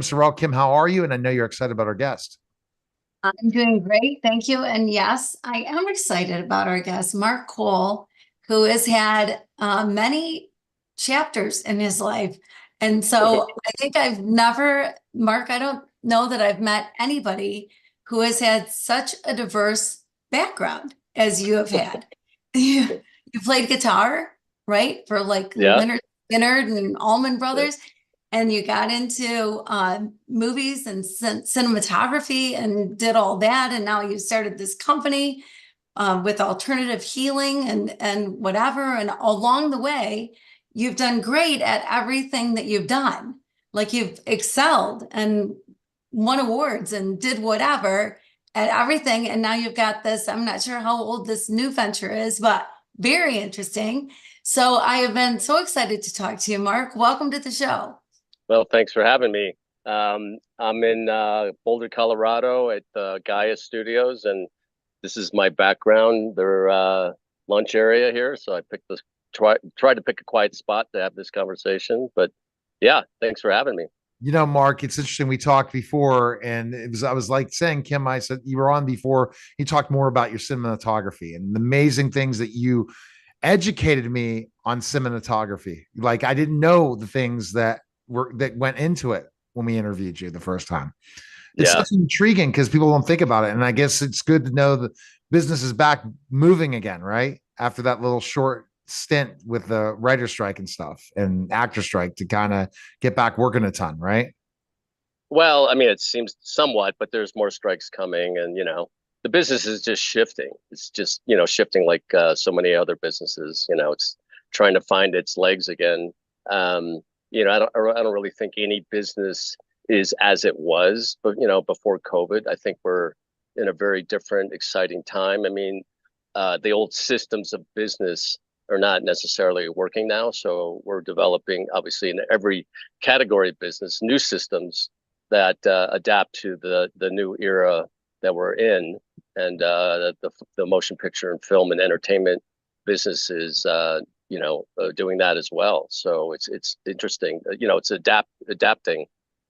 Sorrel. Kim, how are you? And I know you're excited about our guest. I'm doing great, thank you. And yes, I am excited about our guest, Mark Cole, who has had many chapters in his life. And so I think Mark, I don't know that I've met anybody who has had such a diverse background as you have had. You played guitar, right? For like Yeah. Leonard Skinner and Allman Brothers, and you got into movies and cinematography and did all that, and now you started this company with alternative healing and whatever, and along the way you've done great at everything that you've done. Like, you've excelled and won awards and did whatever at everything, and now you've got this. I'm not sure how old this new venture is, but very interesting. So I have been so excited to talk to you, Mark. Welcome to the show. Well, thanks for having me. I'm in Boulder, Colorado at Gaia Studios, and this is my background, their lunch area here. So I picked this, tried to pick a quiet spot to have this conversation. But yeah, thanks for having me. Mark, it's interesting. We talked before, and I was like saying, Kim, I said you were on before. You talked more about your cinematography and the amazing things that you educated me on cinematography. Like, I didn't know the things that went into it when we interviewed you the first time. It's Yeah. such intriguing because people don't think about it. And I guess it's good to know the business is back moving again, right? After that little short stint with the writer strike and stuff and actor strike to kind of get back working a ton, right? Well, I mean, it seems somewhat, but there's more strikes coming, and the business is just shifting. It's just shifting like so many other businesses. It's trying to find its legs again. Um, I don't really think any business is as it was, but before COVID. I think we're in a very different, exciting time. I mean, the old systems of business are not necessarily working now, so we're developing, obviously, in every category of business, new systems that adapt to the new era that we're in, and the motion picture and film and entertainment business is doing that as well. So it's interesting. It's adapting,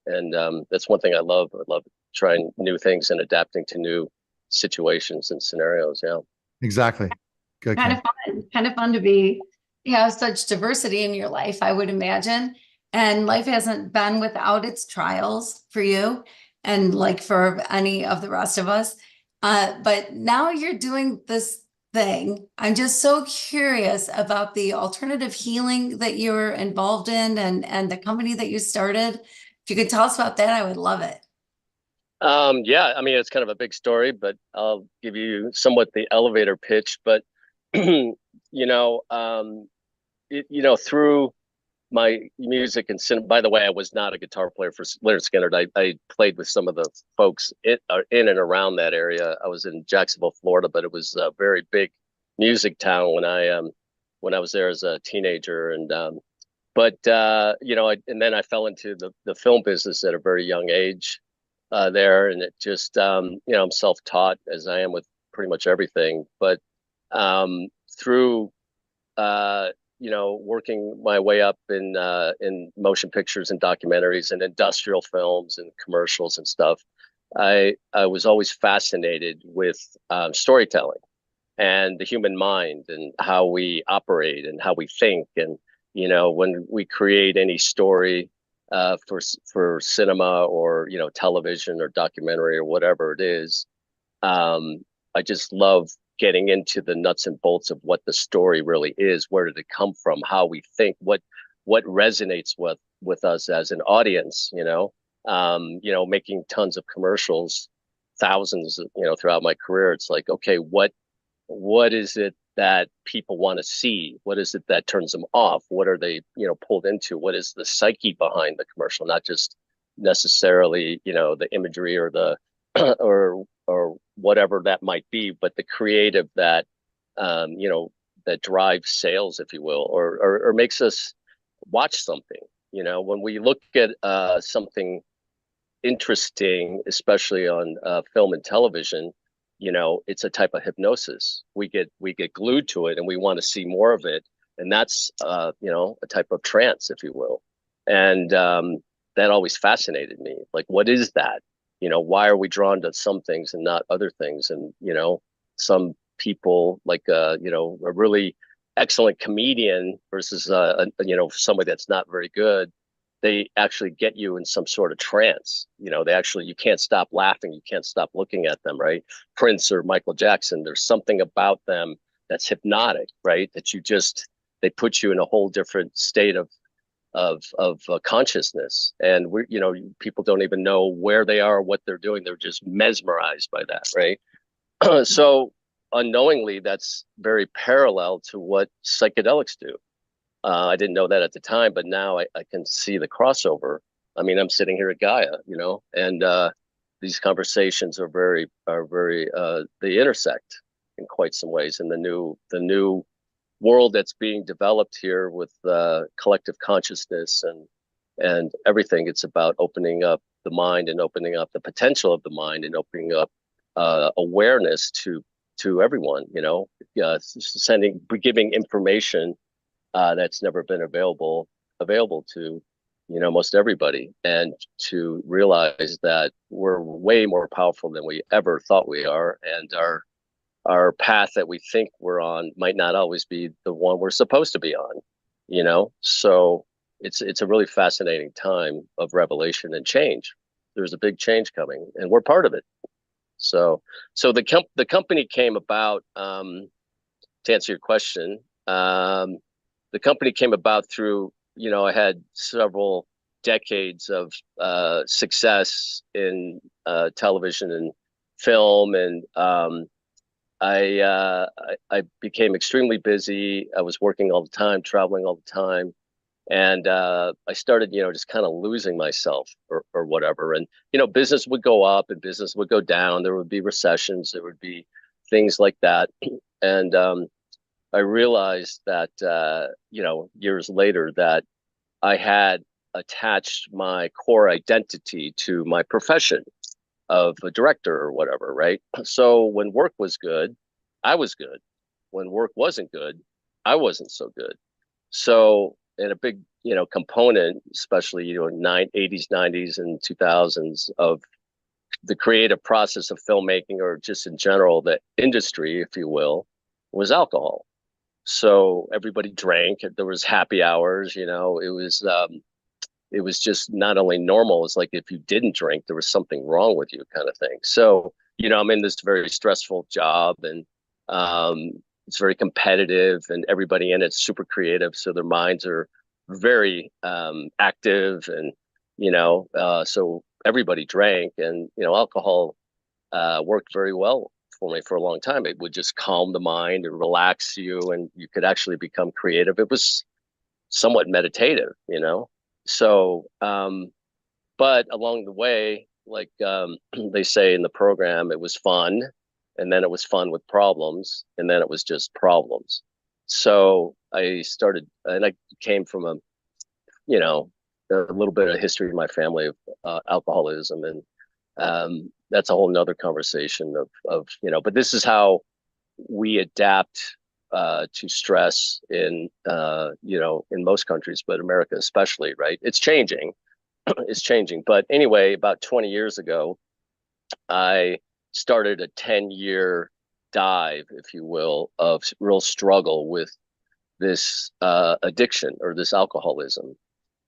and that's one thing I love. I love trying new things and adapting to new situations and scenarios. Yeah. Exactly. Good, Kind Kim. of fun, kind of fun to be, have such diversity in your life, I would imagine. And life hasn't been without its trials for you and like for any of the rest of us. But now you're doing this thing. I'm just so curious about the alternative healing that you're involved in and the company that you started. If you could tell us about that, I would love it. Yeah, I mean, it's kind of a big story, but I'll give you somewhat the elevator pitch. But you know, um, through my music and cinema. By the way, I was not a guitar player for Leonard Skinner. I played with some of the folks in and around that area. I was in Jacksonville, Florida, but it was a very big music town when I was there as a teenager. And but and then I fell into the film business at a very young age there, and it just I'm self-taught as I am with pretty much everything. But through working my way up in motion pictures and documentaries and industrial films and commercials and stuff, I was always fascinated with storytelling and the human mind and how we operate and how we think. And when we create any story for cinema or television or documentary or whatever it is, I just love getting into the nuts and bolts of what the story really is. Where did it come from? How we think? What resonates with us as an audience? Making tons of commercials, thousands, throughout my career. It's like, okay, what is it that people want to see? What is it that turns them off? What are they, pulled into? What is the psyche behind the commercial? Not just necessarily, the imagery or the or whatever that might be, but the creative that drives sales, if you will, or makes us watch something. When we look at something interesting, especially on film and television, it's a type of hypnosis. We get glued to it, and we want to see more of it, and that's a type of trance, if you will. And that always fascinated me. Like, what is that? Why are we drawn to some things and not other things? And, some people like, a really excellent comedian versus, somebody that's not very good, they actually get you in some sort of trance. You can't stop laughing. You can't stop looking at them, right? Prince or Michael Jackson, there's something about them that's hypnotic, right? They put you in a whole different state of consciousness. And people don't even know where they are, what they're doing. They're just mesmerized by that, right? So unknowingly, that's very parallel to what psychedelics do. I didn't know that at the time, but now I can see the crossover. I mean, I'm sitting here at Gaia, and these conversations are they intersect in quite some ways. And the new world that's being developed here with collective consciousness and everything, it's about opening up the mind and opening up the potential of the mind and opening up awareness to everyone. Giving information that's never been available to most everybody, and to realize that we're way more powerful than we ever thought we are, and our path that we think we're on might not always be the one we're supposed to be on. So it's a really fascinating time of revelation and change. There's a big change coming, and we're part of it. So the company came about, to answer your question. The company came about through, I had several decades of success in television and film, and I became extremely busy. I was working all the time, traveling all the time, and I started, just kind of losing myself or whatever. And business would go up and business would go down. There would be recessions. There would be things like that, and I realized that, years later, that I had attached my core identity to my profession of a director or whatever, right? So when work was good, I was good. When work wasn't good, I wasn't so good. So, and a big, component, especially, 80s, 90s, and 2000s of the creative process of filmmaking, or just in general, the industry, if you will, was alcohol. So everybody drank. There was happy hours. It was just not only normal. It's like if you didn't drink, there was something wrong with you, kind of thing. So I'm in this very stressful job, and it's very competitive, and everybody in it's super creative. So their minds are very active, and so everybody drank, and alcohol worked very well for me for a long time. It would just calm the mind and relax you, and you could actually become creative. It was somewhat meditative, So, but along the way, like they say in the program, it was fun, and then it was fun with problems, and then it was just problems. So I started, and I came from a little bit of history in my family of alcoholism, and that's a whole nother conversation of but this is how we adapt to stress in in most countries, but America especially, right? It's changing. It's changing. But anyway, about 20 years ago, I started a 10-year dive, if you will, of real struggle with this addiction, or this alcoholism.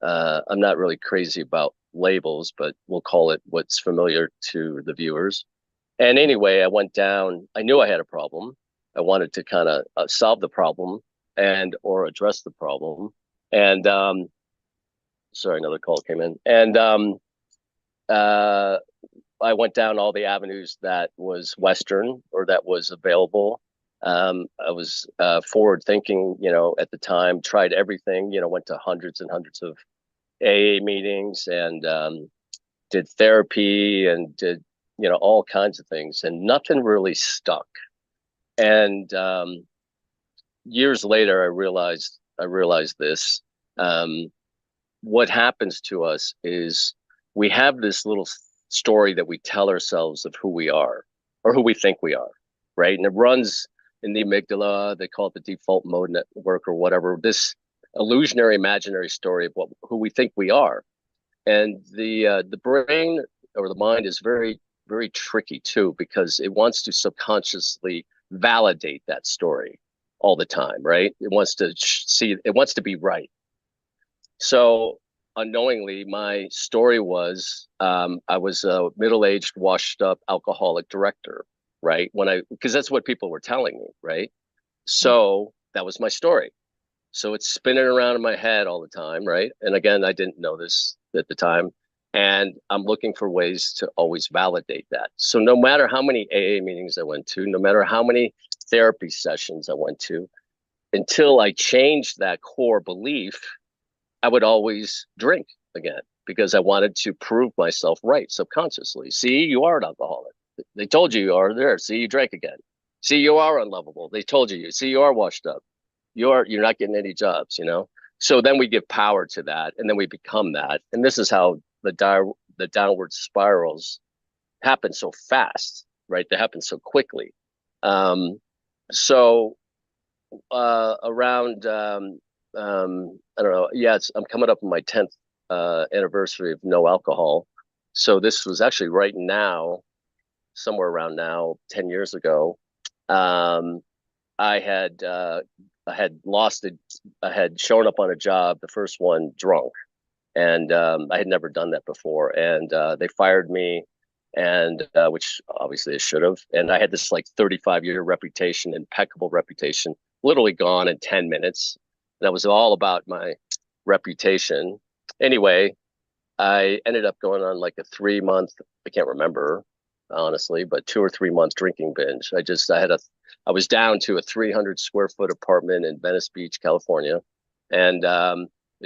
I'm not really crazy about labels, but we'll call it what's familiar to the viewers. And anyway, I went down. I knew I had a problem. I wanted to kind of solve the problem or address the problem. And sorry, another call came in. And I went down all the avenues that was Western, or that was available. I was forward thinking, at the time, tried everything, went to hundreds and hundreds of AA meetings, and did therapy, and did, all kinds of things, and nothing really stuck. And years later, I realized this. What happens to us is we have this little story that we tell ourselves of who we are, or who we think we are, right? And it runs in the amygdala. They call it the default mode network or whatever. This illusionary, imaginary story of who we think we are. And the brain or the mind is very, very tricky too, because it wants to subconsciously validate that story all the time, right? It wants to see, it wants to be right. So unknowingly, my story was I was a middle-aged, washed-up alcoholic director, right? Because that's what people were telling me, right? So that was my story. So it's spinning around in my head all the time, right? And again, I didn't know this at the time. And I'm looking for ways to always validate that. So no matter how many AA meetings I went to, no matter how many therapy sessions I went to, until I changed that core belief, I would always drink again because I wanted to prove myself right subconsciously. See, you are an alcoholic. They told you are there. See, you drank again. See, you are unlovable. They told you. See, you are washed up. You're not getting any jobs, you know? So then we give power to that and then we become that. And this is how the downward spirals happen so fast, right? They happen so quickly. Um, so around I don't know. Yeah, I'm coming up on my 10th anniversary of no alcohol. So this was actually right now, somewhere around now, 10 years ago. Um, I had I had lost it. I had shown up on a job, the first one drunk, and I had never done that before. And they fired me, and which obviously I should have. And I had this like 35-year reputation, impeccable reputation, literally gone in 10 minutes. That was all about my reputation. Anyway, I ended up going on like a 3 month, I can't remember honestly, but 2 or 3 months drinking binge. I was down to a 300 square foot apartment in Venice Beach, California. And I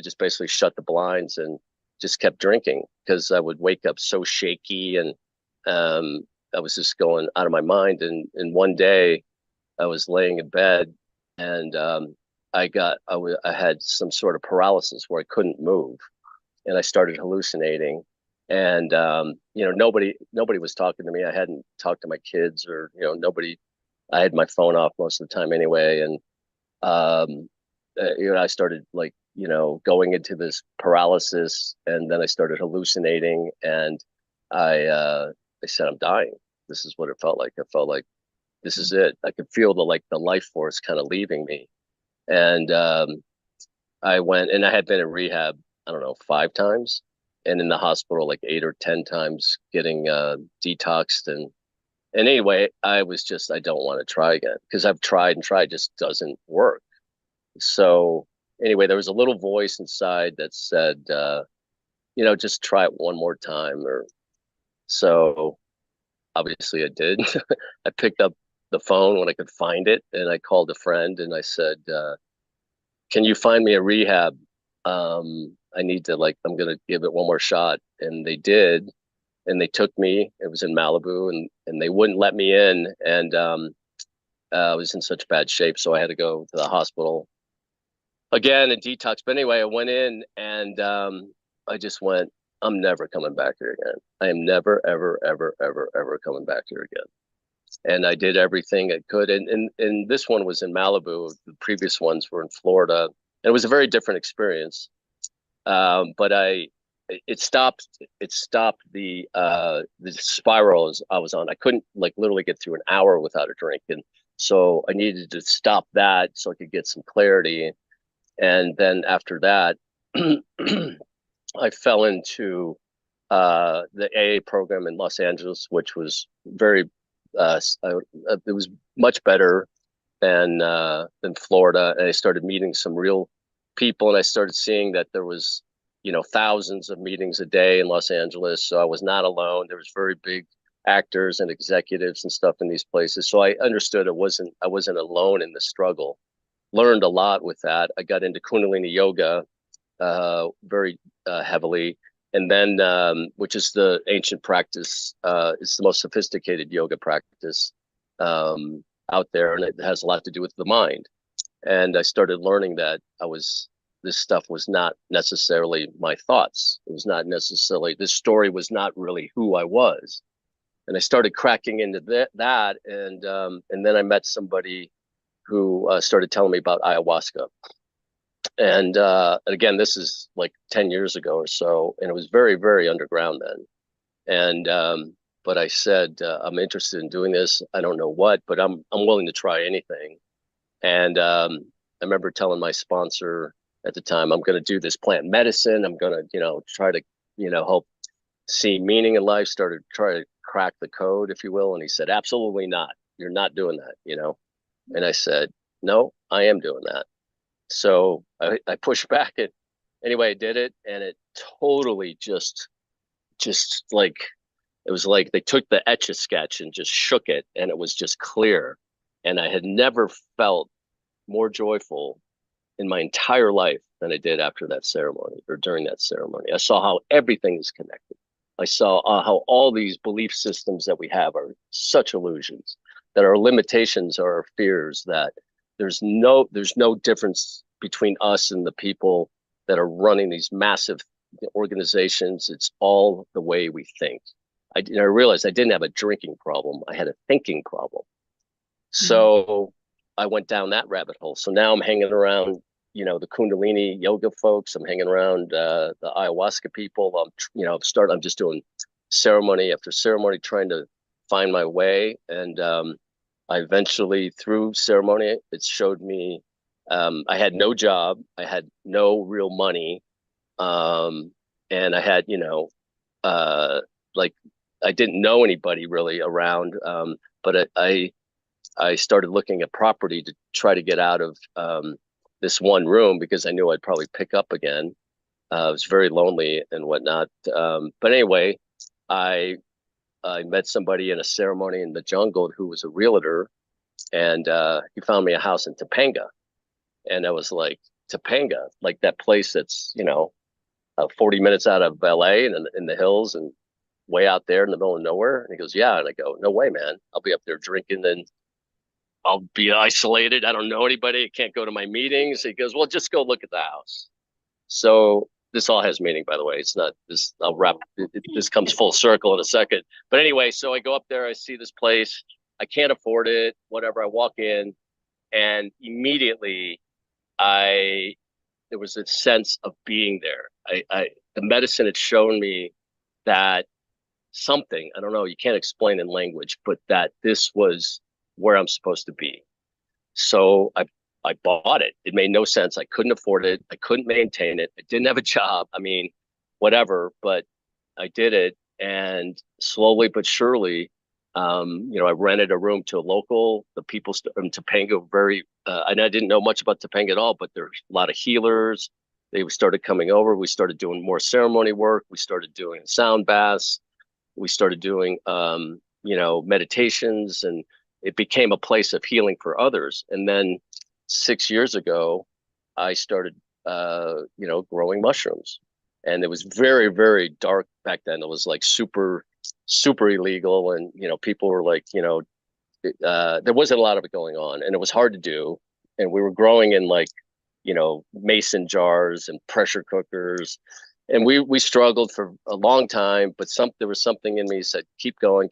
just basically shut the blinds and just kept drinking because I would wake up so shaky and I was just going out of my mind. And one day I was laying in bed and I had some sort of paralysis where I couldn't move and I started hallucinating. And nobody was talking to me. I hadn't talked to my kids or nobody. I had my phone off most of the time anyway, and I started like going into this paralysis, and then I started hallucinating, and I said I'm dying. This is what it felt like. I felt like this is it. I could feel the life force kind of leaving me, and I went and I had been in rehab, I don't know, 5 times and in the hospital like 8 or 10 times getting detoxed and anyway, I don't want to try again because I've tried and tried, just doesn't work. So anyway, there was a little voice inside that said, just try it one more time. Or so obviously I did. I picked up the phone when I could find it and I called a friend and I said, can you find me a rehab? I need to I'm gonna give it one more shot. And they did, and they took me. It was in Malibu, and they wouldn't let me in, and I was in such bad shape, so I had to go to the hospital again and detox. But anyway, I went in, and I just went, I'm never coming back here again. I am never, ever, ever, ever, ever coming back here again. And I did everything I could. And this one was in Malibu. The previous ones were in Florida. And it was a very different experience. But it stopped the spirals I was on. I couldn't literally get through an hour without a drink. And so I needed to stop that so I could get some clarity. And then after that, I fell into the AA program in Los Angeles, which was very it was much better than Florida. And I started meeting some real people, and I started seeing that there was thousands of meetings a day in Los Angeles. So I was not alone. There was very big actors and executives and stuff in these places. So I understood I wasn't alone in the struggle. Learned a lot with that. I got into Kundalini yoga very heavily. And then, which is the ancient practice, it's the most sophisticated yoga practice out there, and it has a lot to do with the mind. And I started learning that this stuff was not necessarily my thoughts. It was not necessarily, this story was not really who I was. And I started cracking into that, and then I met somebody who started telling me about ayahuasca. And again, this is like 10 years ago or so, and it was very, very underground then. And but I said, I'm interested in doing this. I don't know what, but I'm willing to try anything. And I remember telling my sponsor at the time, I'm going to do this plant medicine. I'm going to, try to, help see meaning in life, try to crack the code, if you will. And he said, absolutely not. You're not doing that. And I said, no, I am doing that. So I pushed back it. Anyway, I did it, and it totally just like, it was like they took the Etch a Sketch and just shook it, and it was just clear. And I had never felt more joyful in my entire life than I did after that ceremony or during that ceremony. I saw how everything is connected. I saw how all these belief systems that we have are such illusions, that our limitations are our fears, that there's no difference between us and the people that are running these massive organizations. It's all the way we think. I realized I didn't have a drinking problem. I had a thinking problem. So I went down that rabbit hole. So now I'm hanging around, the Kundalini yoga folks. I'm hanging around the ayahuasca people. I'm just doing ceremony after ceremony, trying to find my way. And I eventually, through ceremony, it showed me I had no job. I had no real money. And I had, like, I didn't know anybody really around. But I started looking at property to try to get out of this one room because I knew I'd probably pick up again. It was very lonely and whatnot. But anyway, I met somebody in a ceremony in the jungle who was a realtor, and he found me a house in Topanga. And I was like, Topanga, like that place that's, 40 minutes out of LA and in the hills and way out there in the middle of nowhere. And he goes, yeah. And I go, no way, man. I'll be up there drinking and I'll be isolated. I don't know anybody. I can't go to my meetings. He goes, well, just go look at the house. So this all has meaning, by the way. It's not this. I'll wrap. This comes full circle in a second. But anyway, so I go up there. I see this place. I can't afford it. Whatever. I walk in, and immediately, there was a sense of being there. The medicine had shown me that something, I don't know, you can't explain in language, but that this was where I'm supposed to be. So I bought it. It made no sense. I couldn't afford it. I couldn't maintain it. I didn't have a job. I mean, whatever, but I did it. And slowly but surely, I rented a room to a local. The people in Topanga and I didn't know much about Topanga at all, but there's a lot of healers. They started coming over. We started doing more ceremony work. We started doing sound baths. We started doing, meditations, and it became a place of healing for others. And then 6 years ago, I started, growing mushrooms, and it was very, very dark back then. It was like super, super illegal. And, people were like, there wasn't a lot of it going on, and it was hard to do. And we were growing in like, mason jars and pressure cookers. And we struggled for a long time, but there was something in me that said, keep going,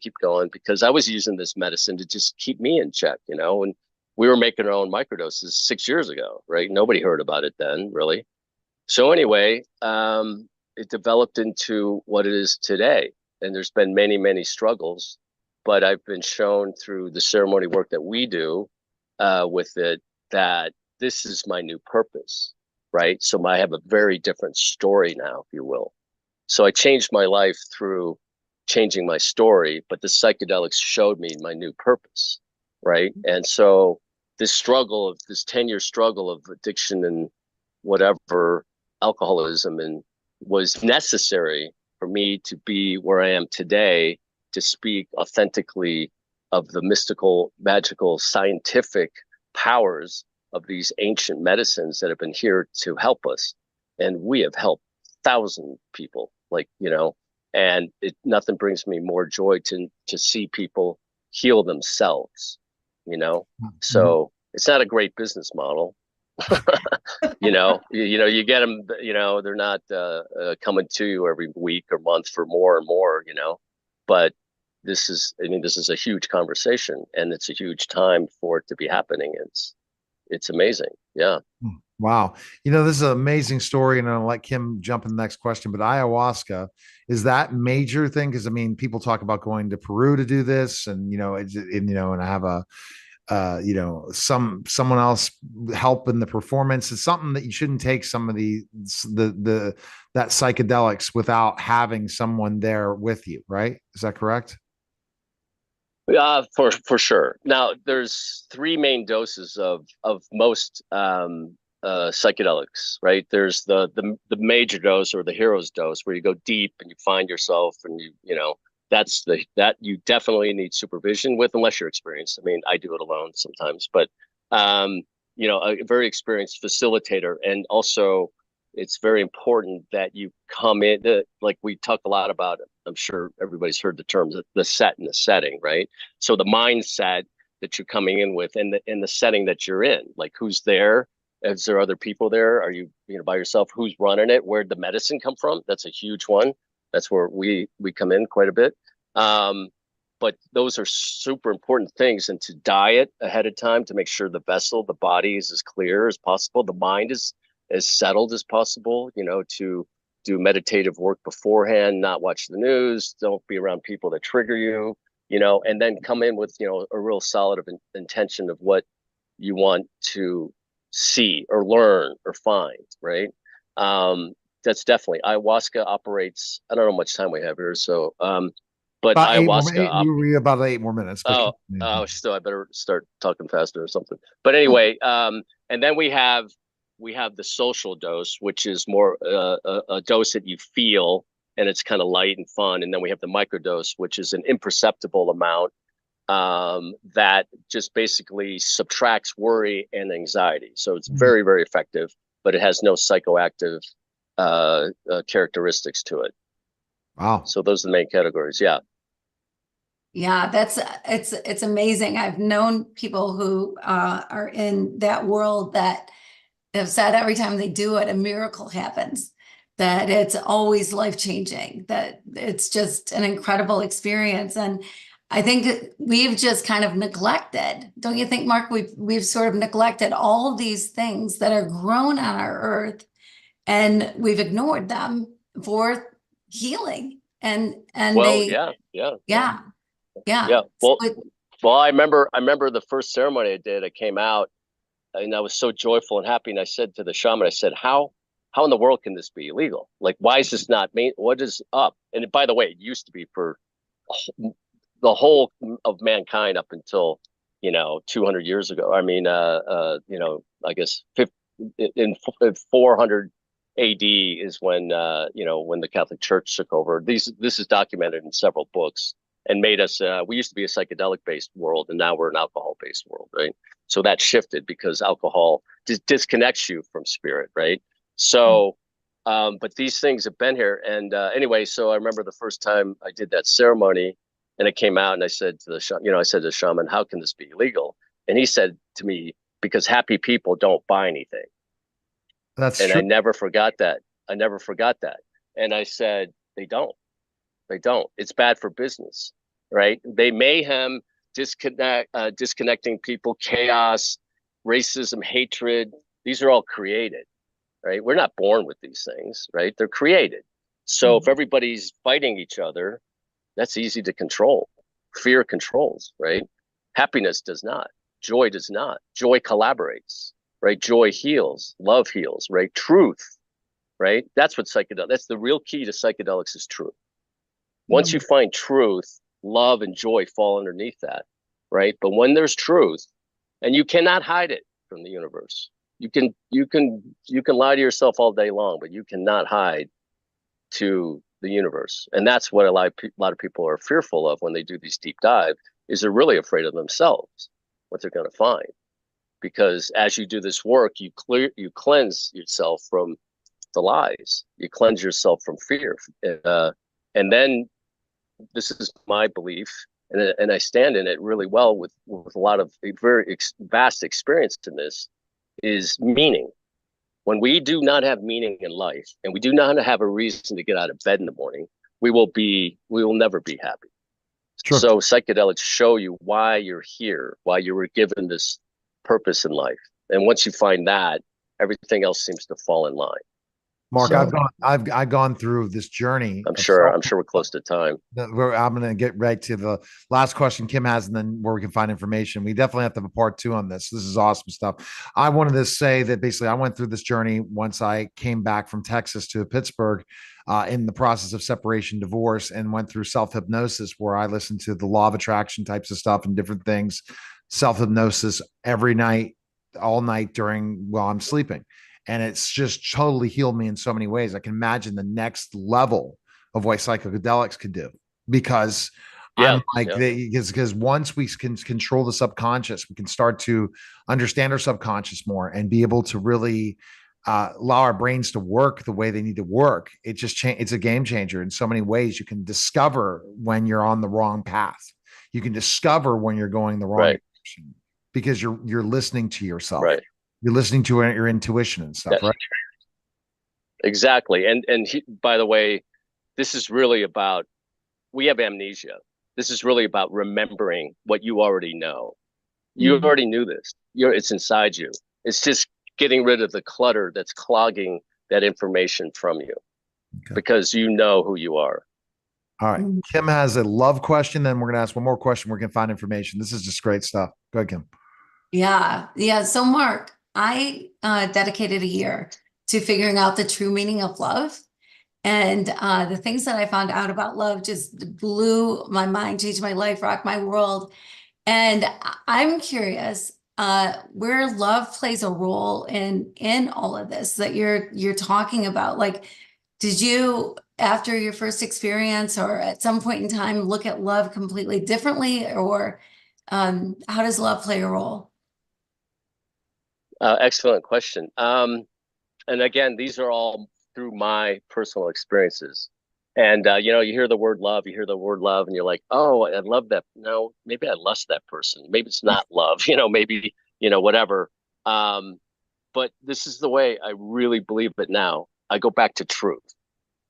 because I was using this medicine to just keep me in check, and we were making our own microdoses 6 years ago, right? Nobody heard about it then, really. So anyway, it developed into what it is today. And there's been many, many struggles, but I've been shown through the ceremony work that we do with it that this is my new purpose. Right. So I have a very different story now, if you will. So I changed my life through changing my story, but the psychedelics showed me my new purpose. Right. And so this 10-year struggle of addiction and whatever, alcoholism, and was necessary for me to be where I am today, to speak authentically of the mystical, magical, scientific powers of these ancient medicines that have been here to help us. And we have helped 1,000 people, and nothing brings me more joy to see people heal themselves, So it's not a great business model. You get them, they're not coming to you every week or month for more and more, but this is a huge conversation, and it's a huge time for it to be happening. It's amazing. Yeah. Wow. This is an amazing story, and I'll let Kim jump in the next question. But ayahuasca, is that major thing? Because I mean, people talk about going to Peru to do this, and and I have a someone else help in the performance. It's something that you shouldn't take some of the that psychedelics without having someone there with you, right? Is that correct? For sure. Now, there's three main doses of most psychedelics, right? There's the major dose or the hero's dose where you go deep and you find yourself, and that's that you definitely need supervision with, unless you're experienced. I mean, I do it alone sometimes, but a very experienced facilitator. And also, it's very important that you come in, like we talk a lot about it. I'm sure everybody's heard the terms, the set and the setting, right? So the mindset that you're coming in with, and the setting that you're in, like who's there. Is there other people there? Are you by yourself? Who's running it? Where'd the medicine come from? That's a huge one. That's where we come in quite a bit. But those are super important things. And to diet ahead of time to make sure the vessel, the body is as clear as possible. The mind is as settled as possible, to do meditative work beforehand, not watch the news, don't be around people that trigger you, and then come in with, a real solid intention of what you want to see or learn or find, right? That's definitely ayahuasca operates. I don't know how much time we have here, so but About eight more ayahuasca minutes. We about 8 more minutes. But so I better start talking faster or something. But anyway, and then we have the social dose, which is more a dose that you feel, and it's kind of light and fun. And then we have the microdose, which is an imperceptible amount that just basically subtracts worry and anxiety. So it's very, very effective, but it has no psychoactive characteristics to it. Wow. So those are the main categories. Yeah. Yeah, it's amazing. I've known people who are in that world that have said every time they do it, a miracle happens, that it's always life-changing, that it's just an incredible experience. And I think we've just kind of neglected, don't you think, Mark? We've sort of neglected all of these things that are grown on our earth, and we've ignored them for healing. And Well, they, yeah. yeah. Well, I remember the first ceremony I did. I came out and I was so joyful and happy. And I said to the shaman, I said, how in the world can this be illegal? Like, why is this not main? What is up? And by the way, it used to be for the whole of mankind up until 200 years ago. I mean, I guess in 400 AD is when when the Catholic Church took over. This is documented in several books and made us. We used to be a psychedelic based world, and now we're an alcohol based world, right? So that shifted because alcohol disconnects you from spirit, right? So, but these things have been here, and anyway, so I remember the first time I did that ceremony. And it came out, and I said to the shaman, "How can this be illegal?" And he said to me, "Because happy people don't buy anything." That's and true. I never forgot that. And I said, "They don't. They don't. It's bad for business, right? They mayhem, disconnecting people, chaos, racism, hatred. These are all created, right? We're not born with these things, right? They're created. So if everybody's fighting each other, that's easy to control. Fear controls, right? Happiness does not. Joy does not. Joy collaborates, right? Joy heals. Love heals, right? Truth, right? That's the real key to psychedelics is truth. Once you find truth, love and joy fall underneath that, right? But when there's truth, and you cannot hide it from the universe, you can lie to yourself all day long, but you cannot hide to the universe. And that's what a lot of people are fearful of when they do these deep dive, is they're really afraid of themselves, what they're going to find. Because as you do this work, you cleanse yourself from the lies, you cleanse yourself from fear. And then this is my belief, and I stand in it really well with a lot of very vast experience in this, is meaning. When we do not have meaning in life, and we do not have a reason to get out of bed in the morning, we will never be happy. Sure. So psychedelics show you why you're here, why you were given this purpose in life. And once you find that, everything else seems to fall in line. Mark, So I've gone through this journey. I'm of sure self- we're close to time. I'm going to get right to the last question Kim has, and then where we can find information. We definitely have to have a part two on this. This is awesome stuff. I wanted to say that basically I went through this journey once I came back from Texas to Pittsburgh, in the process of separation, divorce, and went through self hypnosis, where I listened to the law of attraction types of stuff and different things, self hypnosis every night, all night while I'm sleeping. And it's just totally healed me in so many ways. I can imagine the next level of what psychedelics could do, because Yeah, I'm like, because once we can control the subconscious, we can start to understand our subconscious more and be able to really allow our brains to work the way they need to work. It's a game changer in so many ways. You can discover when you're on the wrong path. You can discover when you're going the wrong direction, because you're listening to yourself. Right. You're listening to your intuition and stuff, right? Exactly. And by the way, this is really about, we have amnesia. This is really about remembering what you already know. You already knew this. It's inside you. It's just getting rid of the clutter that's clogging that information from you, because you know who you are. All right. Kim has a love question. Then we're going to ask one more question where we can find information. This is just great stuff. Go ahead, Kim. Yeah. Yeah. So Mark, I dedicated a year to figuring out the true meaning of love. And the things that I found out about love just blew my mind, changed my life, rocked my world. And I'm curious where love plays a role in all of this that you're talking about. Like, did you, after your first experience or at some point in time, look at love completely differently, or how does love play a role? Excellent question. And again, these are all through my personal experiences. And you hear the word love, and you're like, oh, I love that. No, maybe I lust that person. Maybe it's not love, maybe, whatever. But this is the way I really believe it now. I go back to truth,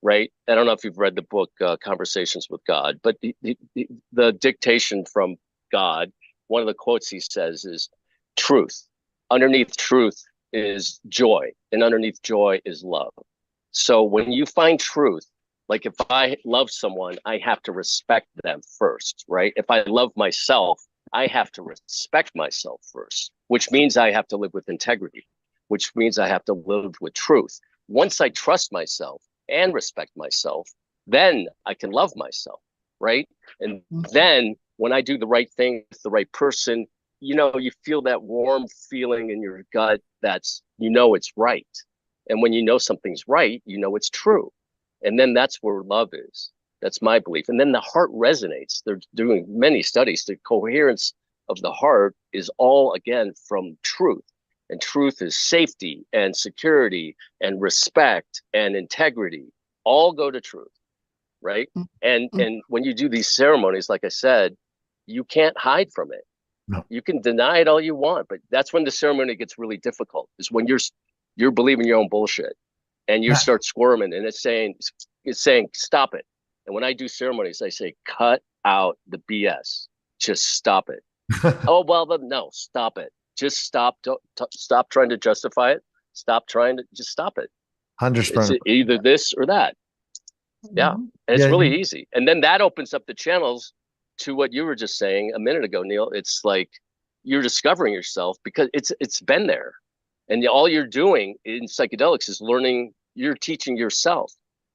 right? I don't know if you've read the book Conversations with God, but the dictation from God, one of the quotes he says is truth. Underneath truth is joy, and underneath joy is love. So when you find truth, like if I love someone, I have to respect them first, right? If I love myself, I have to respect myself first, which means I have to live with integrity, which means I have to live with truth. Once I trust myself and respect myself, then I can love myself, right? And then when I do the right thing with the right person, you feel that warm feeling in your gut that's, it's right. And when you know something's right, it's true. And then that's where love is. That's my belief. And then the heart resonates. They're doing many studies. The coherence of the heart is all, again, from truth. And truth is safety and security and respect and integrity. All go to truth, right? And when you do these ceremonies, like I said, you can't hide from it. No. You can deny it all you want, but that's when the ceremony gets really difficult, is when you're believing your own bullshit and you start squirming, and it's saying stop it. And when I do ceremonies, I say, cut out the BS. Just stop it. Oh, well, no, stop it. Just stop. Stop trying to justify it. Stop trying to just stop it. 100%. It's either this or that. Yeah. And it's really easy. And then that opens up the channels to what you were just saying a minute ago, Neil. It's like you're discovering yourself, because it's been there. And all you're doing in psychedelics is learning. You're teaching yourself,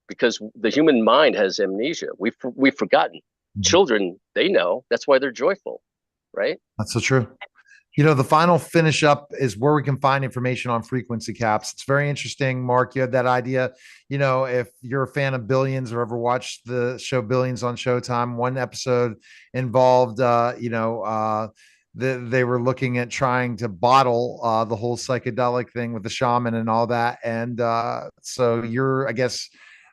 because the human mind has amnesia. We've forgotten. Children, they know. That's why they're joyful, right? That's so true. The final finish up is where we can find information on frequency caps. It's very interesting, Mark. You had that idea. If you're a fan of Billions or ever watched the show Billions on Showtime, one episode involved, they were looking at trying to bottle the whole psychedelic thing with the shaman and all that. And so you're, I guess,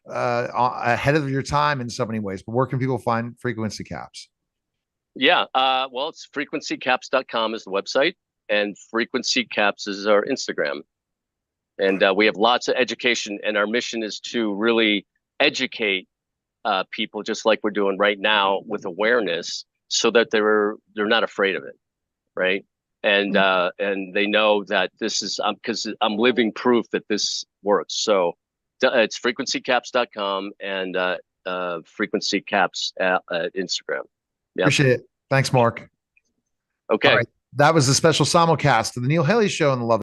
ahead of your time in so many ways. But where can people find frequency caps? Yeah. Well, it's frequencycaps.com is the website, and Frequency Caps is our Instagram. And we have lots of education, and our mission is to really educate people, just like we're doing right now, with awareness, so that they're not afraid of it, right? and they know that this is because I'm living proof that this works. So it's frequencycaps.com and frequencycaps at Instagram. Yeah. Appreciate it. Thanks, Mark. Okay. All right. That was a special simulcast of the Neil Haley Show on the Love